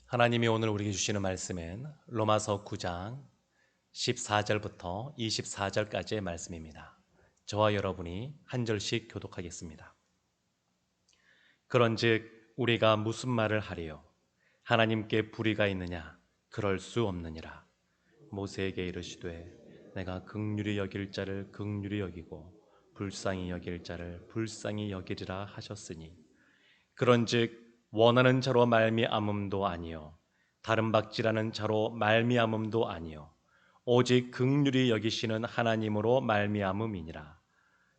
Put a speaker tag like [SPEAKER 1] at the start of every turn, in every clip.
[SPEAKER 1] 하나님이 오늘 우리에게 주시는 말씀은 로마서 9장 14절부터 24절까지의 말씀입니다. 저와 여러분이 한 절씩 교독하겠습니다. 그런즉 우리가 무슨 말을 하리요? 하나님께 불의가 있느냐? 그럴 수 없느니라. 모세에게 이르시되 내가 긍휼히 여길 자를 긍휼히 여기고 불쌍히 여길 자를 불쌍히 여기리라 하셨으니 그런즉 원하는 자로 말미암음도 아니요 다른 박질하는 자로 말미암음도 아니요 오직 긍휼히 여기시는 하나님으로 말미암음이니라.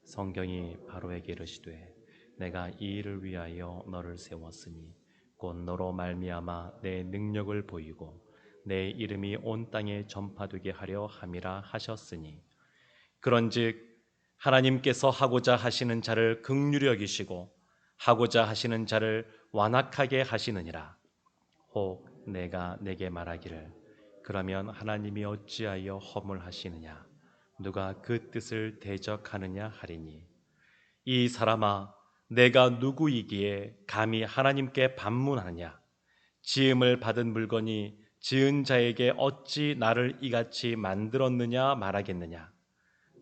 [SPEAKER 1] 성경이 바로에게 이르시되 내가 이 일을 위하여 너를 세웠으니 곧 너로 말미암아 내 능력을 보이고 내 이름이 온 땅에 전파되게 하려 함이라 하셨으니 그런즉 하나님께서 하고자 하시는 자를 긍휼히 여기시고 하고자 하시는 자를 완악하게 하시느니라. 혹 내가 내게 말하기를 그러면 하나님이 어찌하여 허물하시느냐? 누가 그 뜻을 대적하느냐 하리니 이 사람아 내가 누구이기에 감히 하나님께 반문하느냐? 지음을 받은 물건이 지은 자에게 어찌 나를 이같이 만들었느냐 말하겠느냐?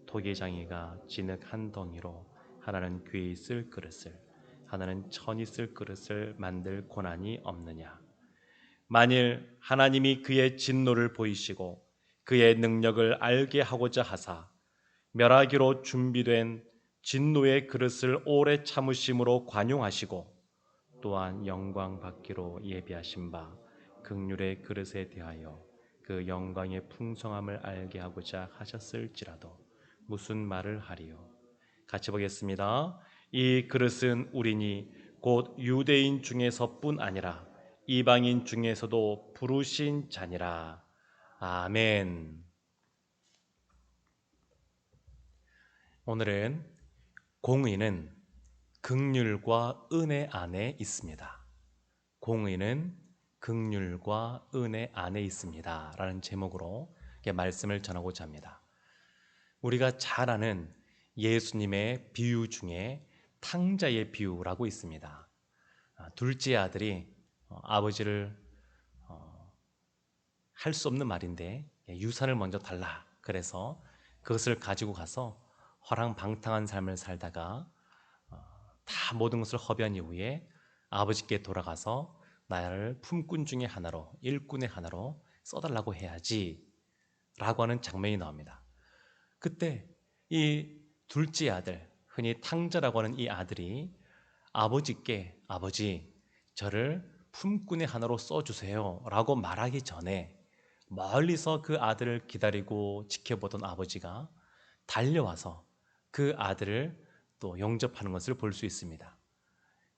[SPEAKER 1] 토기장이가 진흙 한 덩이로 하나는 귀에 있을 그릇을 하나는 천이 쓸 그릇을 만들 고난이 없느냐? 만일 하나님이 그의 진노를 보이시고 그의 능력을 알게 하고자 하사 멸하기로 준비된 진노의 그릇을 오래 참으심으로 관용하시고 또한 영광 받기로 예비하신 바 긍휼의 그릇에 대하여 그 영광의 풍성함을 알게 하고자 하셨을지라도 무슨 말을 하리요? 같이 보겠습니다. 이 그릇은 우리니 곧 유대인 중에서뿐 아니라 이방인 중에서도 부르신 자니라. 아멘. 오늘은 공의는 긍휼과 은혜 안에 있습니다. 공의는 긍휼과 은혜 안에 있습니다. 라는 제목으로 말씀을 전하고자 합니다. 우리가 잘 아는 예수님의 비유 중에 탕자의 비유라고 있습니다. 둘째 아들이 아버지를 할 수 없는 말인데 유산을 먼저 달라. 그래서 그것을 가지고 가서 허랑방탕한 삶을 살다가 다 모든 것을 허비한 이후에 아버지께 돌아가서 나를 품꾼 중에 하나로, 일꾼의 하나로 써달라고 해야지 라고 하는 장면이 나옵니다. 그때 이 둘째 아들, 흔히 탕자라고 하는 이 아들이 아버지께 아버지 저를 품꾼의 하나로 써주세요 라고 말하기 전에 멀리서 그 아들을 기다리고 지켜보던 아버지가 달려와서 그 아들을 또 영접하는 것을 볼 수 있습니다.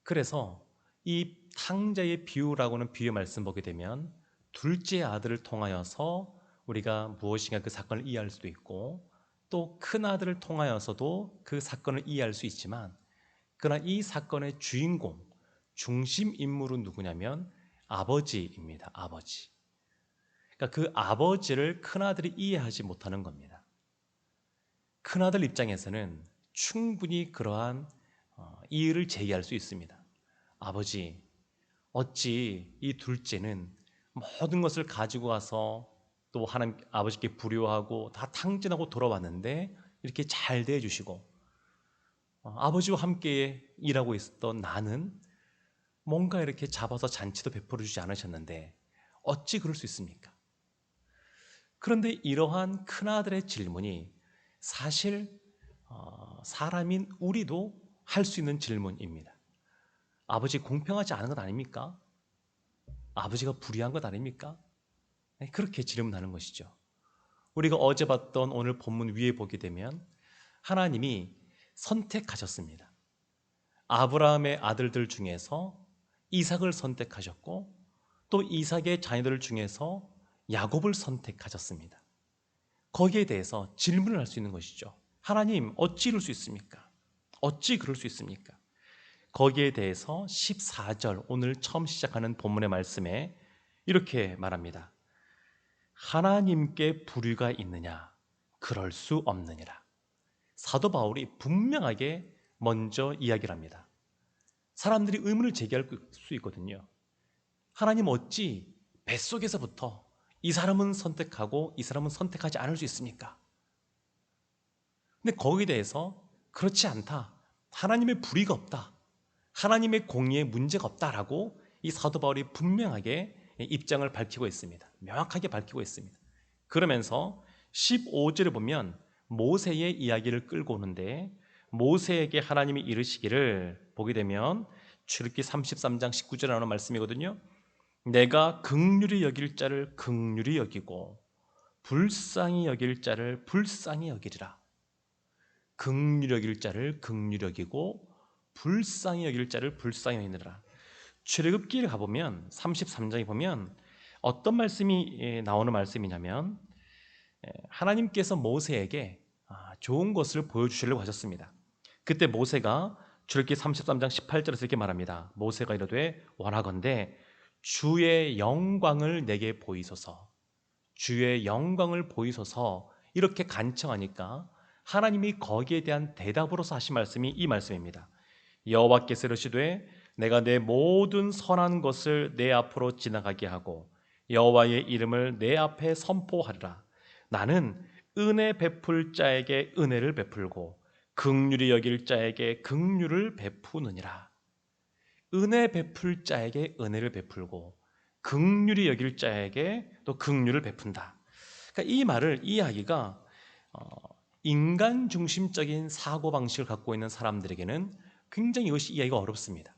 [SPEAKER 1] 그래서 이 탕자의 비유라고는 비유 말씀 보게 되면 둘째 아들을 통하여서 우리가 무엇인가 그 사건을 이해할 수도 있고 또 큰 아들을 통하여서도 그 사건을 이해할 수 있지만 그러나 이 사건의 주인공, 중심 인물은 누구냐면 아버지입니다. 아버지. 그러니까 그 아버지를 큰아들이 이해하지 못하는 겁니다. 큰아들 입장에서는 충분히 그러한 이의를 제기할 수 있습니다. 아버지, 어찌 이 둘째는 모든 것을 가지고 와서 또 하나님 아버지께 불효하고 다 탕진하고 돌아왔는데 이렇게 잘 대해주시고 아버지와 함께 일하고 있었던 나는 뭔가 이렇게 잡아서 잔치도 베풀어 주지 않으셨는데 어찌 그럴 수 있습니까? 그런데 이러한 큰아들의 질문이 사실 사람인 우리도 할 수 있는 질문입니다. 아버지 공평하지 않은 것 아닙니까? 아버지가 불의한 것 아닙니까? 그렇게 질문하는 것이죠. 우리가 어제 봤던 오늘 본문 위에 보게 되면 하나님이 선택하셨습니다. 아브라함의 아들들 중에서 이삭을 선택하셨고 또 이삭의 자녀들 중에서 야곱을 선택하셨습니다. 거기에 대해서 질문을 할 수 있는 것이죠. 하나님 어찌 이럴 수 있습니까? 어찌 그럴 수 있습니까? 거기에 대해서 14절 오늘 처음 시작하는 본문의 말씀에 이렇게 말합니다. 하나님께 불의가 있느냐? 그럴 수 없느니라. 사도 바울이 분명하게 먼저 이야기를 합니다. 사람들이 의문을 제기할 수 있거든요. 하나님 어찌 뱃속에서부터 이 사람은 선택하고 이 사람은 선택하지 않을 수 있습니까? 근데 거기에 대해서 그렇지 않다. 하나님의 불의가 없다. 하나님의 공의에 문제가 없다라고 이 사도 바울이 분명하게 입장을 밝히고 있습니다. 명확하게 밝히고 있습니다. 그러면서 15절에 보면 모세의 이야기를 끌고 오는데 모세에게 하나님이 이르시기를 보게 되면 출애굽기 33장 19절에 나오는 말씀이거든요. 내가 긍휼히 여길 자를 긍휼히 여기고 불쌍히 여길 자를 불쌍히 여기리라. 긍휼히 여길 자를 긍휼히 여기고 불쌍히 여길 자를 불쌍히 여기느라. 출애굽기를 가보면 33장에 보면 어떤 말씀이 나오는 말씀이냐면 하나님께서 모세에게 좋은 것을 보여주시려고 하셨습니다. 그때 모세가 출애굽기 33장 18절에서 이렇게 말합니다. 모세가 이르되 원하건대 주의 영광을 내게 보이소서. 주의 영광을 보이소서. 이렇게 간청하니까 하나님이 거기에 대한 대답으로서 하신 말씀이 이 말씀입니다. 여호와께서 이르시되 내가 내 모든 선한 것을 내 앞으로 지나가게 하고 여호와의 이름을 내 앞에 선포하리라. 나는 은혜 베풀 자에게 은혜를 베풀고 긍휼히 여길 자에게 긍휼을 베푸느니라. 은혜 베풀 자에게 은혜를 베풀고 긍휼히 여길 자에게 또 긍휼을 베푼다. 그러니까 이 말을 이해하기가 인간 중심적인 사고 방식을 갖고 있는 사람들에게는 굉장히 이것이 이해하기가 어렵습니다.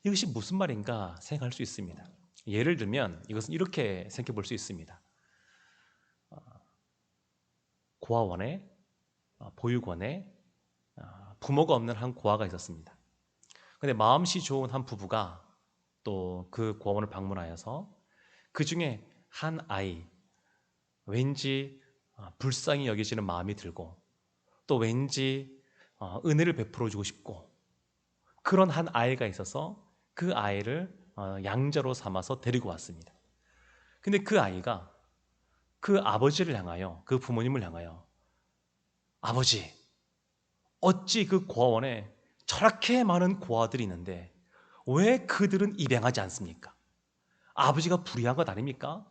[SPEAKER 1] 이것이 무슨 말인가 생각할 수 있습니다. 예를 들면 이것은 이렇게 생각해 볼 수 있습니다. 고아원에 보육원에 부모가 없는 한 고아가 있었습니다. 그런데 마음씨 좋은 한 부부가 또 그 고아원을 방문하여서 그 중에 한 아이 왠지 불쌍히 여겨지는 마음이 들고 또 왠지 은혜를 베풀어 주고 싶고 그런 한 아이가 있어서 그 아이를 양자로 삼아서 데리고 왔습니다. 근데 그 아이가 그 아버지를 향하여 그 부모님을 향하여 아버지 어찌 그 고아원에 저렇게 많은 고아들이 있는데 왜 그들은 입양하지 않습니까? 아버지가 불의한 것 아닙니까?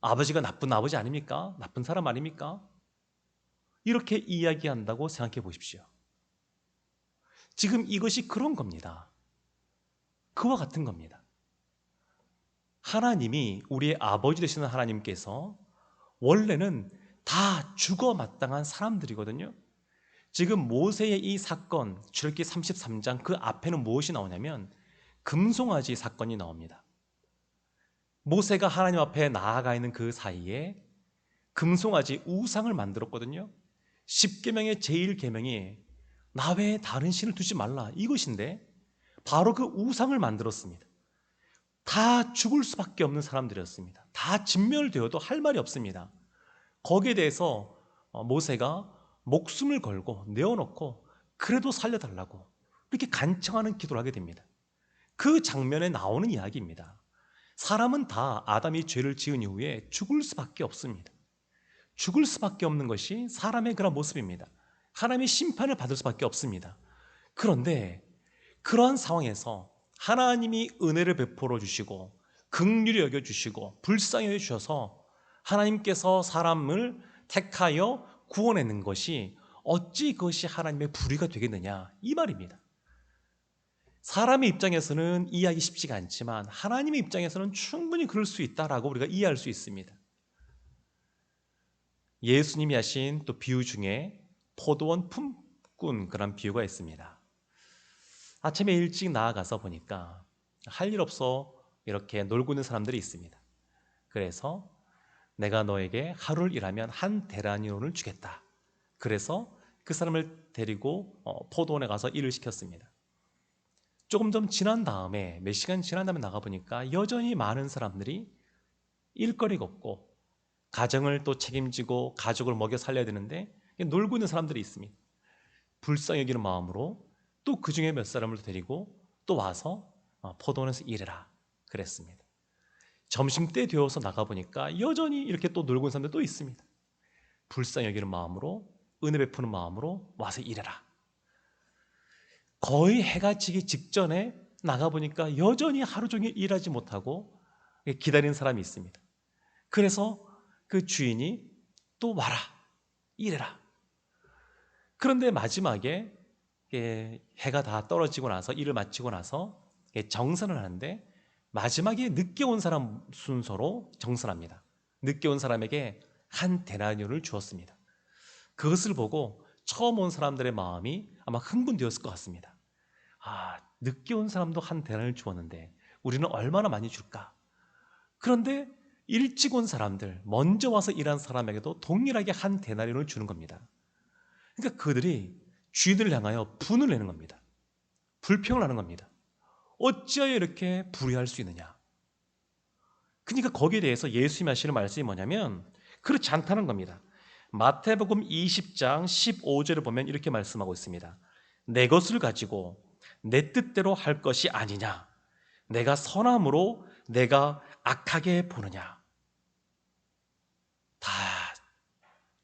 [SPEAKER 1] 아버지가 나쁜 아버지 아닙니까? 나쁜 사람 아닙니까? 이렇게 이야기한다고 생각해 보십시오. 지금 이것이 그런 겁니다. 그와 같은 겁니다. 하나님이 우리의 아버지 되시는 하나님께서 원래는 다 죽어 마땅한 사람들이거든요. 지금 모세의 이 사건 출애굽기 33장 그 앞에는 무엇이 나오냐면 금송아지 사건이 나옵니다. 모세가 하나님 앞에 나아가 있는 그 사이에 금송아지 우상을 만들었거든요. 10계명의 제1계명이 나 외에 다른 신을 두지 말라 이것인데 바로 그 우상을 만들었습니다. 다 죽을 수밖에 없는 사람들이었습니다. 다 진멸되어도 할 말이 없습니다. 거기에 대해서 모세가 목숨을 걸고 내어놓고 그래도 살려달라고 이렇게 간청하는 기도를 하게 됩니다. 그 장면에 나오는 이야기입니다. 사람은 다 아담이 죄를 지은 이후에 죽을 수밖에 없습니다. 죽을 수밖에 없는 것이 사람의 그런 모습입니다. 하나님의 심판을 받을 수밖에 없습니다. 그런데 그러한 상황에서 하나님이 은혜를 베풀어 주시고 긍휼히 여겨 주시고 불쌍히 여겨 주셔서 하나님께서 사람을 택하여 구원하는 것이 어찌 그것이 하나님의 불의가 되겠느냐 이 말입니다. 사람의 입장에서는 이해하기 쉽지가 않지만 하나님의 입장에서는 충분히 그럴 수 있다라고 우리가 이해할 수 있습니다. 예수님이 하신 또 비유 중에 포도원 품꾼 그런 비유가 있습니다. 아침에 일찍 나아가서 보니까 할 일 없어 이렇게 놀고 있는 사람들이 있습니다. 그래서 내가 너에게 하루를 일하면 한 데나리온을 주겠다. 그래서 그 사람을 데리고 포도원에 가서 일을 시켰습니다. 조금 좀 지난 다음에 몇 시간 지난 다음에 나가보니까 여전히 많은 사람들이 일거리가 없고 가정을 또 책임지고 가족을 먹여 살려야 되는데 놀고 있는 사람들이 있습니다. 불쌍히 여기는 마음으로 또 그 중에 몇 사람을 데리고 또 와서 포도원에서 일해라 그랬습니다. 점심때 되어서 나가보니까 여전히 이렇게 또 놀고 있는 사람들 또 있습니다. 불쌍히 여기는 마음으로 은혜 베푸는 마음으로 와서 일해라. 거의 해가 지기 직전에 나가보니까 여전히 하루 종일 일하지 못하고 기다리는 사람이 있습니다. 그래서 그 주인이 또 와라, 일해라. 그런데 마지막에 해가 다 떨어지고 나서 일을 마치고 나서 정산을 하는데 마지막에 늦게 온 사람 순서로 정산합니다. 늦게 온 사람에게 한 데나리온을 주었습니다. 그것을 보고 처음 온 사람들의 마음이 아마 흥분되었을 것 같습니다. 늦게 온 사람도 한 데나리온을 주었는데 우리는 얼마나 많이 줄까? 그런데 일찍 온 사람들, 먼저 와서 일한 사람에게도 동일하게 한 데나리온을 주는 겁니다. 그러니까 그들이 주인을 향하여 분을 내는 겁니다. 불평을 하는 겁니다. 어찌하여 이렇게 불의할 수 있느냐? 그러니까 거기에 대해서 예수님이 하시는 말씀이 뭐냐면 그렇지 않다는 겁니다. 마태복음 20장 15절을 보면 이렇게 말씀하고 있습니다. 내 것을 가지고 내 뜻대로 할 것이 아니냐? 내가 선함으로 내가 악하게 보느냐? 다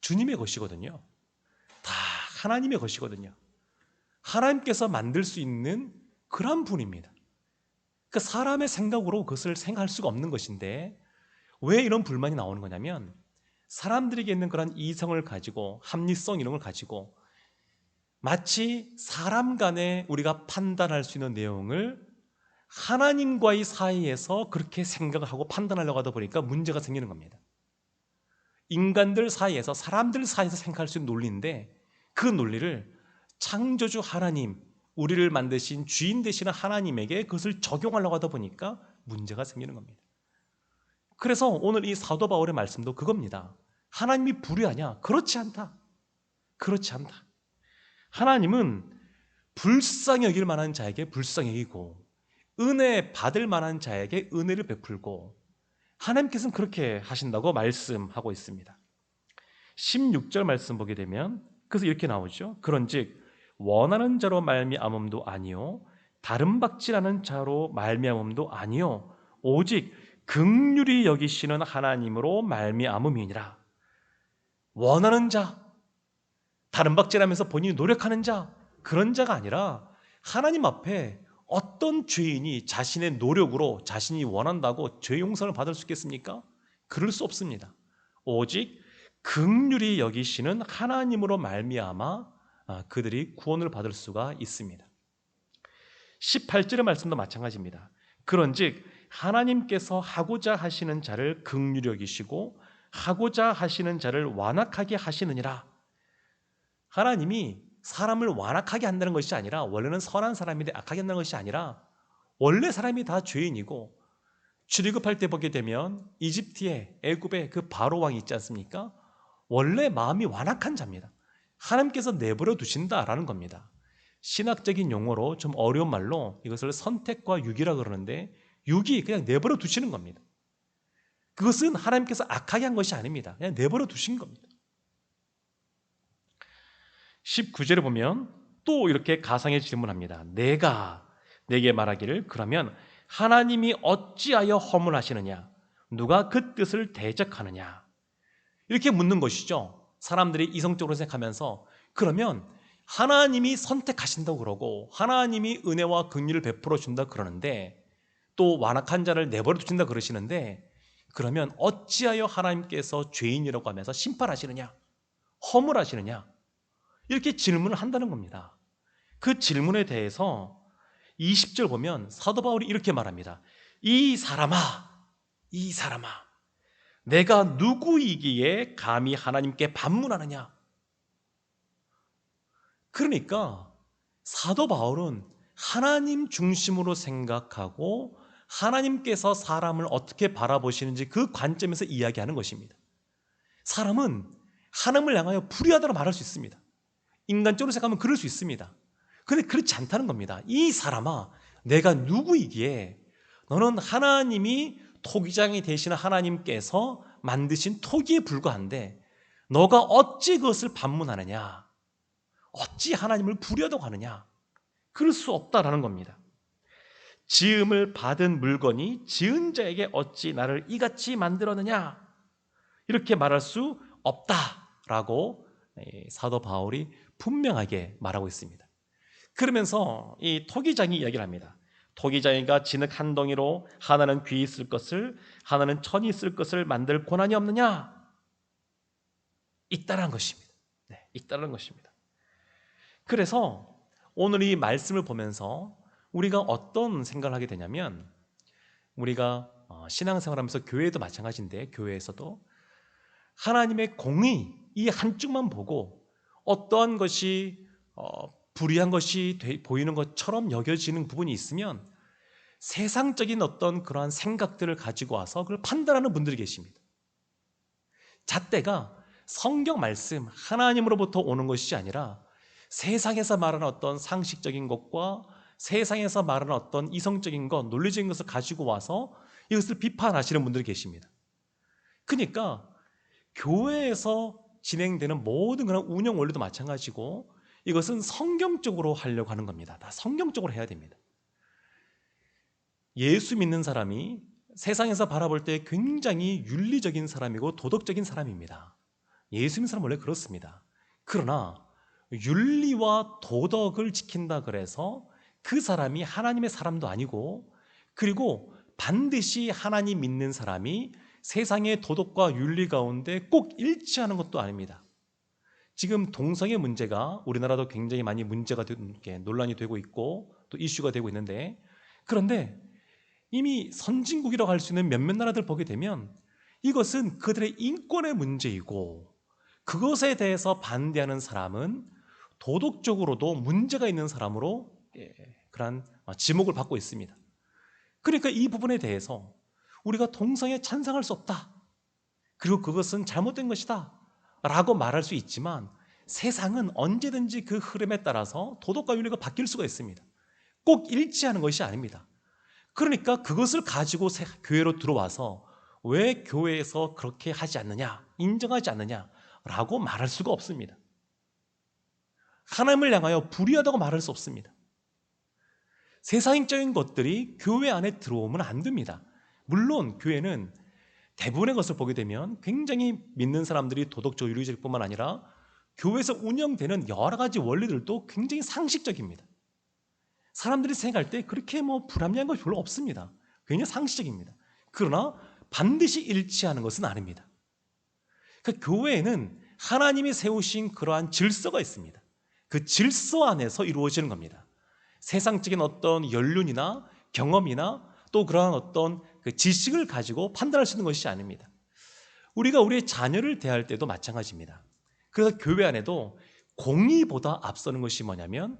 [SPEAKER 1] 주님의 것이거든요. 다 하나님의 것이거든요. 하나님께서 만들 수 있는 그런 분입니다. 그러니까 사람의 생각으로 그것을 생각할 수가 없는 것인데 왜 이런 불만이 나오는 거냐면 사람들에게 있는 그런 이성을 가지고 합리성 이런 걸 가지고 마치 사람 간에 우리가 판단할 수 있는 내용을 하나님과의 사이에서 그렇게 생각을 하고 판단하려고 하다 보니까 문제가 생기는 겁니다. 인간들 사이에서 사람들 사이에서 생각할 수 있는 논리인데 그 논리를 창조주 하나님, 우리를 만드신 주인 되시는 하나님에게 그것을 적용하려고 하다 보니까 문제가 생기는 겁니다. 그래서 오늘 이 사도 바울의 말씀도 그겁니다. 하나님이 불의하냐? 그렇지 않다. 그렇지 않다. 하나님은 불쌍히 여길 만한 자에게 불쌍히 여기고 은혜 받을 만한 자에게 은혜를 베풀고 하나님께서는 그렇게 하신다고 말씀하고 있습니다. 16절 말씀 보게 되면 그래서 이렇게 나오죠. 그런즉 원하는 자로 말미암음도 아니요 다른 박질하는 자로 말미암음도 아니요 오직 긍휼히 여기시는 하나님으로 말미암음이니라. 원하는 자, 다른 박질하면서 본인이 노력하는 자, 그런 자가 아니라 하나님 앞에 어떤 죄인이 자신의 노력으로 자신이 원한다고 죄 용서를 받을 수 있겠습니까? 그럴 수 없습니다. 오직 긍휼히 여기시는 하나님으로 말미암아 그들이 구원을 받을 수가 있습니다. 18절의 말씀도 마찬가지입니다. 그런즉 하나님께서 하고자 하시는 자를 긍휼히 여기시고 하고자 하시는 자를 완악하게 하시느니라. 하나님이 사람을 완악하게 한다는 것이 아니라 원래는 선한 사람인데 악하게 한다는 것이 아니라 원래 사람이 다 죄인이고 출애굽할 때 보게 되면 이집트에 애굽에 그 바로 왕이 있지 않습니까? 원래 마음이 완악한 자입니다. 하나님께서 내버려 두신다라는 겁니다. 신학적인 용어로 좀 어려운 말로 이것을 선택과 유기라 그러는데 유기 그냥 내버려 두시는 겁니다. 그것은 하나님께서 악하게 한 것이 아닙니다. 그냥 내버려 두신 겁니다. 19절에 보면 또 이렇게 가상의 질문합니다. 내가 내게 말하기를 그러면 하나님이 어찌하여 허물하시느냐? 누가 그 뜻을 대적하느냐? 이렇게 묻는 것이죠. 사람들이 이성적으로 생각하면서 그러면 하나님이 선택하신다고 그러고 하나님이 은혜와 긍휼을 베풀어 준다 그러는데 또 완악한 자를 내버려 두신다 그러시는데 그러면 어찌하여 하나님께서 죄인이라고 하면서 심판하시느냐? 허물하시느냐? 이렇게 질문을 한다는 겁니다. 그 질문에 대해서 20절 보면 사도 바울이 이렇게 말합니다. 이 사람아, 내가 누구이기에 감히 하나님께 반문하느냐? 그러니까 사도 바울은 하나님 중심으로 생각하고 하나님께서 사람을 어떻게 바라보시는지 그 관점에서 이야기하는 것입니다. 사람은 하나님을 향하여 불의하다고 말할 수 있습니다. 인간적으로 생각하면 그럴 수 있습니다. 그런데 그렇지 않다는 겁니다. 이 사람아, 내가 누구이기에 너는 하나님이 토기장이 되시는 하나님께서 만드신 토기에 불과한데 너가 어찌 그것을 반문하느냐? 어찌 하나님을 불의하다고 하느냐? 그럴 수 없다라는 겁니다. 지음을 받은 물건이 지은 자에게 어찌 나를 이같이 만들었느냐? 이렇게 말할 수 없다라고 사도 바울이 분명하게 말하고 있습니다. 그러면서 이 토기장이 이야기를 합니다. 토기장이가 진흙 한 덩이로 하나는 귀히 쓸 것을 하나는 천이 쓸 것을 만들 고난이 없느냐? 있다라는 것입니다. 네, 있다라는 것입니다. 그래서 오늘 이 말씀을 보면서 우리가 어떤 생각을 하게 되냐면, 우리가 신앙생활하면서 교회도 마찬가지인데, 교회에서도 하나님의 공의 이 한쪽만 보고 어떠한 것이 불의한 것이 보이는 것처럼 여겨지는 부분이 있으면 세상적인 어떤 그러한 생각들을 가지고 와서 그걸 판단하는 분들이 계십니다. 잣대가 성경 말씀 하나님으로부터 오는 것이 아니라 세상에서 말하는 어떤 상식적인 것과 세상에서 말하는 어떤 이성적인 것, 논리적인 것을 가지고 와서 이것을 비판하시는 분들이 계십니다. 그러니까 교회에서 진행되는 모든 그런 운영 원리도 마찬가지고 이것은 성경적으로 하려고 하는 겁니다. 다 성경적으로 해야 됩니다. 예수 믿는 사람이 세상에서 바라볼 때 굉장히 윤리적인 사람이고 도덕적인 사람입니다. 예수 믿는 사람은 원래 그렇습니다. 그러나 윤리와 도덕을 지킨다 그래서 그 사람이 하나님의 사람도 아니고, 그리고 반드시 하나님 믿는 사람이 세상의 도덕과 윤리 가운데 꼭 일치하는 것도 아닙니다. 지금 동성애 문제가 우리나라도 굉장히 많이 문제가 논란이 되고 있고 또 이슈가 되고 있는데, 그런데 이미 선진국이라고 할 수 있는 몇몇 나라들 보게 되면 이것은 그들의 인권의 문제이고, 그것에 대해서 반대하는 사람은 도덕적으로도 문제가 있는 사람으로 그러한 지목을 받고 있습니다. 그러니까 이 부분에 대해서 우리가 동성애 찬성할 수 없다, 그리고 그것은 잘못된 것이다 라고 말할 수 있지만, 세상은 언제든지 그 흐름에 따라서 도덕과 윤리가 바뀔 수가 있습니다. 꼭 일치하는 것이 아닙니다. 그러니까 그것을 가지고 교회로 들어와서 왜 교회에서 그렇게 하지 않느냐, 인정하지 않느냐 라고 말할 수가 없습니다. 하나님을 향하여 불의하다고 말할 수 없습니다. 세상적인 것들이 교회 안에 들어오면 안 됩니다. 물론 교회는 대부분의 것을 보게 되면 굉장히 믿는 사람들이 도덕적 윤리적 뿐만 아니라 교회에서 운영되는 여러 가지 원리들도 굉장히 상식적입니다. 사람들이 생각할 때 그렇게 불합리한 것이 별로 없습니다. 굉장히 상식적입니다. 그러나 반드시 일치하는 것은 아닙니다. 그러니까 교회에는 하나님이 세우신 그러한 질서가 있습니다. 그 질서 안에서 이루어지는 겁니다. 세상적인 어떤 연륜이나 경험이나 또 그러한 어떤 그 지식을 가지고 판단할 수 있는 것이 아닙니다. 우리가 우리의 자녀를 대할 때도 마찬가지입니다. 그래서 교회 안에도 공의보다 앞서는 것이 뭐냐면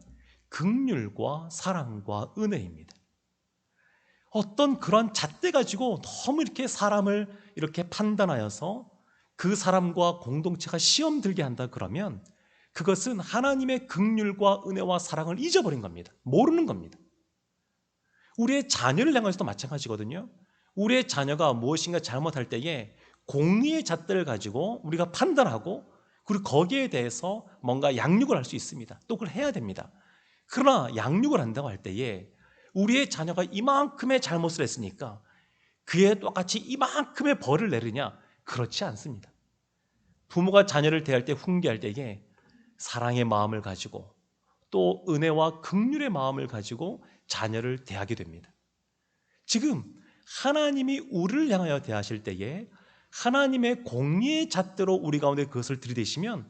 [SPEAKER 1] 긍휼과 사랑과 은혜입니다. 어떤 그런 잣대 가지고 너무 이렇게 사람을 이렇게 판단하여서 그 사람과 공동체가 시험 들게 한다 그러면 그것은 하나님의 긍휼과 은혜와 사랑을 잊어버린 겁니다. 모르는 겁니다. 우리의 자녀를 향해서도 마찬가지거든요. 우리의 자녀가 무엇인가 잘못할 때에 공의의 잣대를 가지고 우리가 판단하고, 그리고 거기에 대해서 뭔가 양육을 할 수 있습니다. 또 그걸 해야 됩니다. 그러나 양육을 한다고 할 때에 우리의 자녀가 이만큼의 잘못을 했으니까 그에 똑같이 이만큼의 벌을 내리냐? 그렇지 않습니다. 부모가 자녀를 대할 때, 훈계할 때에 사랑의 마음을 가지고 또 은혜와 긍휼의 마음을 가지고 자녀를 대하게 됩니다. 지금 하나님이 우리를 향하여 대하실 때에 하나님의 공의의 잣대로 우리 가운데 그것을 들이대시면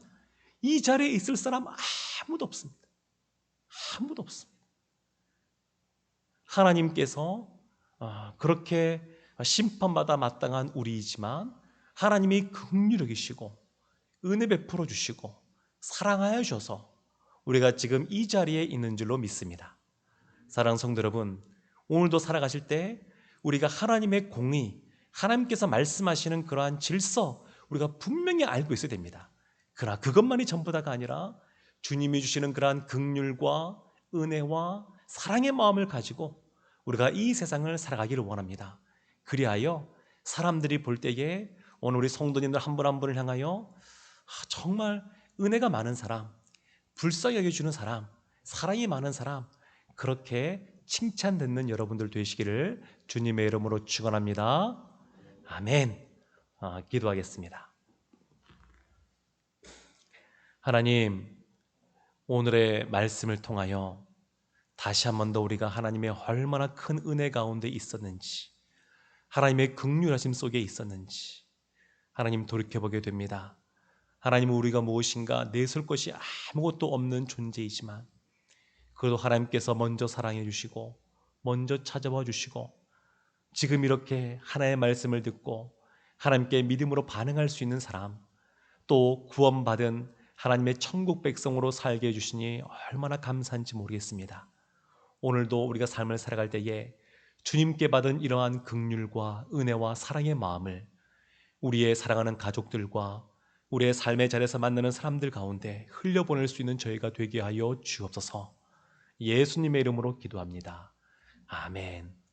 [SPEAKER 1] 이 자리에 있을 사람 아무도 없습니다. 아무도 없습니다. 하나님께서 그렇게 심판받아 마땅한 우리이지만 하나님이 긍휼히 여기시고 은혜 베풀어 주시고 사랑하여 주셔서 우리가 지금 이 자리에 있는 줄로 믿습니다. 사랑하는 성도 여러분, 오늘도 살아가실 때 우리가 하나님의 공의, 하나님께서 말씀하시는 그러한 질서 우리가 분명히 알고 있어야 됩니다. 그러나 그것만이 전부다가 아니라 주님이 주시는 그러한 긍휼과 은혜와 사랑의 마음을 가지고 우리가 이 세상을 살아가기를 원합니다. 그리하여 사람들이 볼 때에 오늘 우리 성도님들 한 분 한 분을 향하여 정말 은혜가 많은 사람, 불쌍히 여겨주는 사람, 사랑이 많은 사람, 그렇게 칭찬듣는 여러분들 되시기를 주님의 이름으로 축원합니다. 아멘. 기도하겠습니다. 하나님, 오늘의 말씀을 통하여 다시 한 번 더 우리가 하나님의 얼마나 큰 은혜 가운데 있었는지, 하나님의 긍휼하심 속에 있었는지 하나님 돌이켜보게 됩니다. 하나님은 우리가 무엇인가 내세울 것이 아무것도 없는 존재이지만 그래도 하나님께서 먼저 사랑해 주시고 먼저 찾아와 주시고 지금 이렇게 하나의 말씀을 듣고 하나님께 믿음으로 반응할 수 있는 사람, 또 구원받은 하나님의 천국 백성으로 살게 해주시니 얼마나 감사한지 모르겠습니다. 오늘도 우리가 삶을 살아갈 때에 주님께 받은 이러한 긍휼과 은혜와 사랑의 마음을 우리의 사랑하는 가족들과 우리의 삶의 자리에서 만나는 사람들 가운데 흘려보낼 수 있는 저희가 되게 하여 주옵소서. 예수님의 이름으로 기도합니다. 아멘.